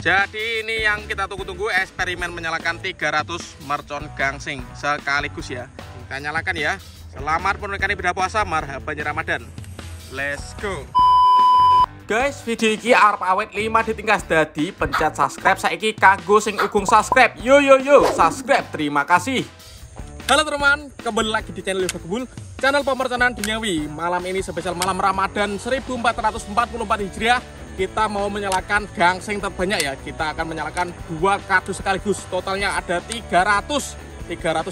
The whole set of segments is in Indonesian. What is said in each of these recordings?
Jadi ini yang kita tunggu-tunggu, eksperimen menyalakan 300 mercon gangsing sekaligus ya. Kita nyalakan ya. Selamat menunaikan ibadah puasa, marhaban Ramadan. Let's go. Guys, video ini arep awet 5 ditingkas, dadi pencet subscribe saiki kanggo sing ugung subscribe. Yo subscribe, terima kasih. Halo teman, kembali lagi di channel Yoga Kebul, channel pemercon duniawi. Malam ini spesial malam Ramadan 1444 Hijriah. Kita mau menyalakan gangsing terbanyak ya. Kita akan menyalakan 2 kardus sekaligus. Totalnya ada 300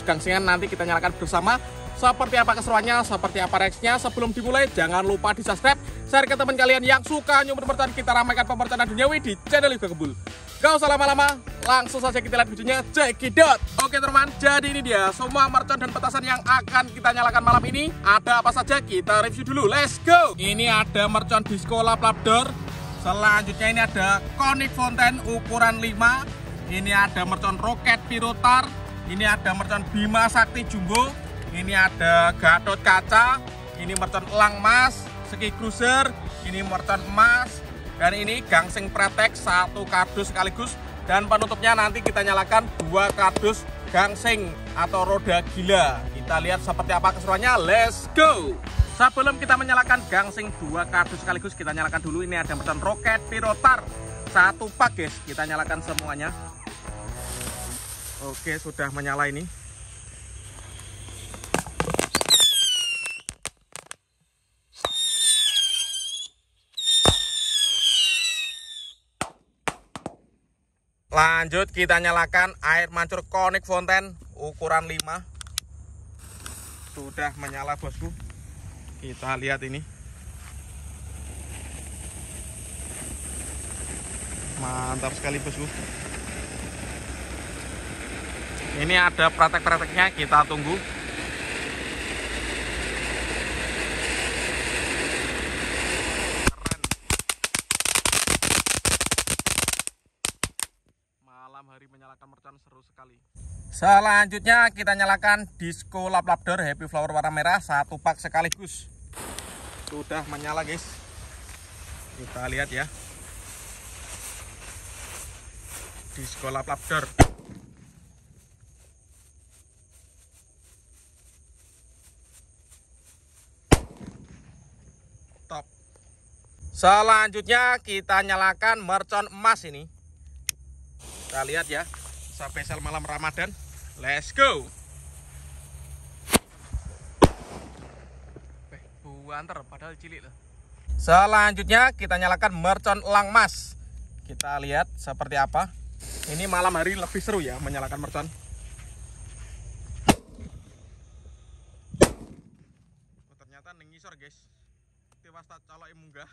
gangsingan, nanti kita nyalakan bersama. Seperti apa keseruannya, seperti apa reaksinya. Sebelum dimulai, jangan lupa di subscribe, share ke teman kalian yang suka nyumber mercon. Kita ramaikan pemerconan duniawi di channel Yoga Kebul. Gak usah lama-lama, langsung saja kita lihat videonya. Cekidot. Oke teman, jadi ini dia semua mercon dan petasan yang akan kita nyalakan malam ini. Ada apa saja, kita review dulu. Let's go. Ini ada mercon disco lap door. Selanjutnya ini ada Conic Fountain ukuran 5. Ini ada mercon roket pirotar. Ini ada mercon Bima Sakti Jumbo. Ini ada Gatot Kaca. Ini mercon elang mas, Ski Cruiser. Ini mercon emas. Dan ini gangsing pretek 1 kardus sekaligus. Dan penutupnya nanti kita nyalakan 2 kardus gangsing atau roda gila. Kita lihat seperti apa keseruannya. Let's go. Sebelum kita menyalakan gangsing 2 kardus sekaligus, kita nyalakan dulu. Ini ada mercon roket pirotar 1 pak guys. Kita nyalakan semuanya. Oke, sudah menyala ini. Lanjut kita nyalakan air mancur Conic Fountain ukuran 5. Sudah menyala bosku. Kita lihat ini. Mantap sekali bosku. Ini ada praktek-prakteknya, kita tunggu. Keren. Malam hari menyalakan mercon seru sekali. Selanjutnya kita nyalakan disco lap door happy flower warna merah 1 pak sekaligus. Sudah menyala guys. Kita lihat ya. Disco lap door. Top. Selanjutnya kita nyalakan mercon emas ini. Kita lihat ya. Spesial malam Ramadan. Let's go. Buanter padahal cilik loh. Selanjutnya kita nyalakan mercon elang mas. Kita lihat seperti apa. Ini malam hari lebih seru ya menyalakan mercon. Oh, ternyata nengisor guys. Tiwas tak colok munggah.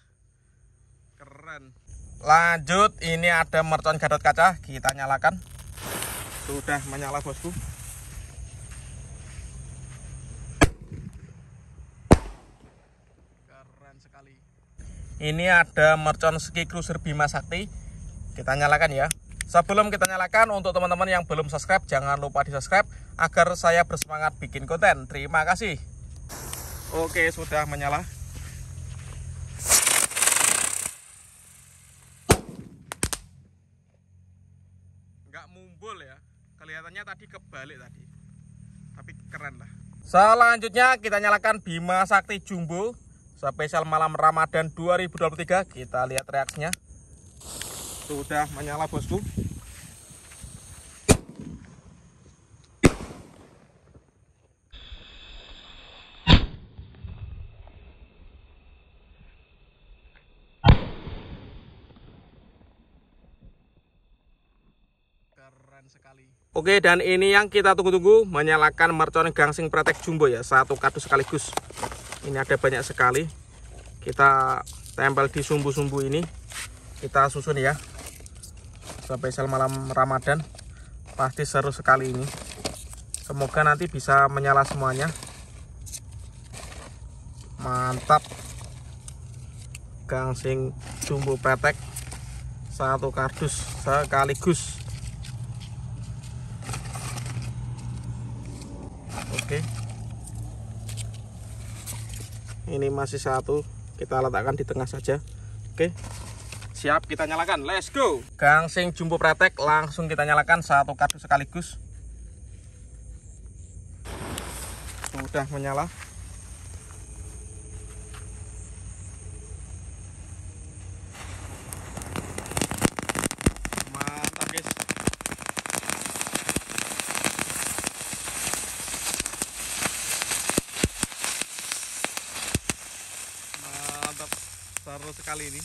Keren. Lanjut, ini ada mercon Gatot Kaca. Kita nyalakan. Sudah menyala bosku. Keren sekali. Ini ada mercon Ski Cruiser Bima Sakti. Kita nyalakan ya. Sebelum kita nyalakan, untuk teman-teman yang belum subscribe, jangan lupa di subscribe agar saya bersemangat bikin konten. Terima kasih. Oke, sudah menyala. Nggak mumbul ya. Kelihatannya tadi kebalik tadi. Tapi keren lah. Selanjutnya kita nyalakan Bima Sakti Jumbo. Spesial malam Ramadan 2023. Kita lihat reaksinya. Sudah menyala bosku. Keren sekali. Oke, dan ini yang kita tunggu-tunggu, menyalakan mercon gangsing pretek jumbo ya, 1 kardus sekaligus. Ini ada banyak sekali. Kita tempel di sumbu-sumbu ini. Kita susun ya. Spesial malam Ramadan. Pasti seru sekali ini. Semoga nanti bisa menyala semuanya. Mantap. Gangsing jumbo pretek 1 kardus sekaligus. Oke. Ini masih 1, kita letakkan di tengah saja. Oke. Siap, kita nyalakan. Let's go. Gangsing jumbo pretek langsung kita nyalakan, satu kardus sekaligus. Sudah menyala. Mantap guys. Mantap, seru sekali ini.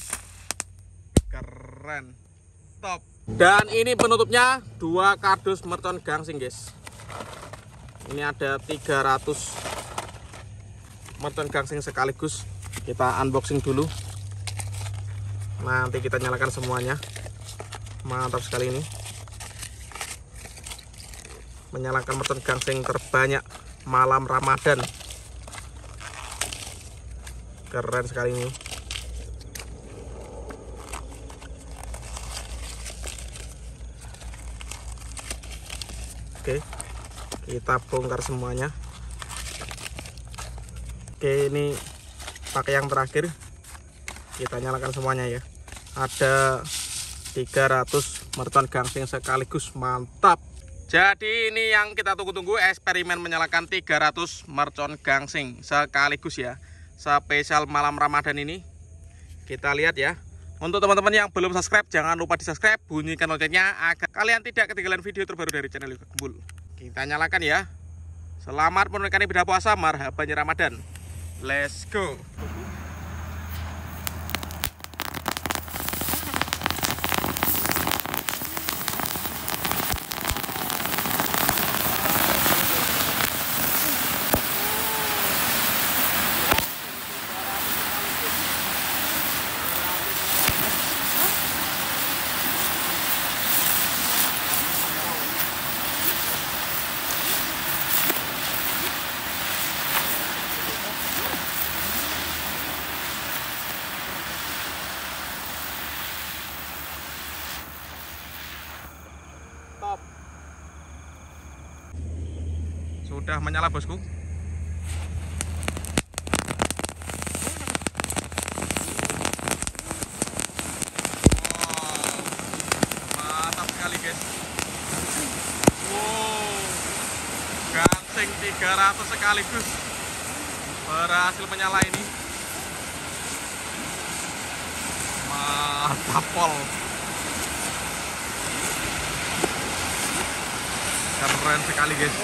Keren, top. Dan ini penutupnya 2 kardus mercon gangsing guys. Ini ada 300 mercon gangsing sekaligus. Kita unboxing dulu, nanti kita nyalakan semuanya. Mantap sekali ini, menyalakan mercon gangsing terbanyak malam Ramadan. Keren sekali ini. Oke, kita bongkar semuanya. Oke, ini pakai yang terakhir, kita nyalakan semuanya ya. Ada 300 mercon gangsing sekaligus. Mantap. Jadi ini yang kita tunggu-tunggu, eksperimen menyalakan 300 mercon gangsing sekaligus ya. Spesial malam Ramadan ini. Kita lihat ya. Untuk teman-teman yang belum subscribe, jangan lupa di subscribe, bunyikan loncengnya agar kalian tidak ketinggalan video terbaru dari channel Yoga Gembul. Kita nyalakan ya. Selamat menunaikan ibadah puasa marhaban Ramadan. Let's go. Sudah menyala bosku. Mantap sekali guys. Wow, gangsing 300 sekaligus berhasil menyala ini. Mantap pol. Keren sekali guys.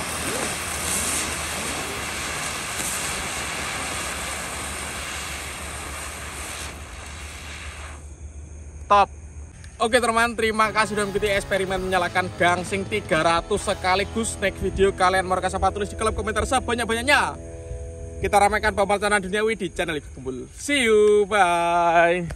Top. Oke teman, terima kasih sudah mengikuti eksperimen menyalakan gangsing 300 sekaligus. Next video kalian mau rekas apa, tulis di kolom komentar sebanyak-banyaknya. Kita ramaikan pembahasan duniawi di channel Yoga Gembul. See you, bye.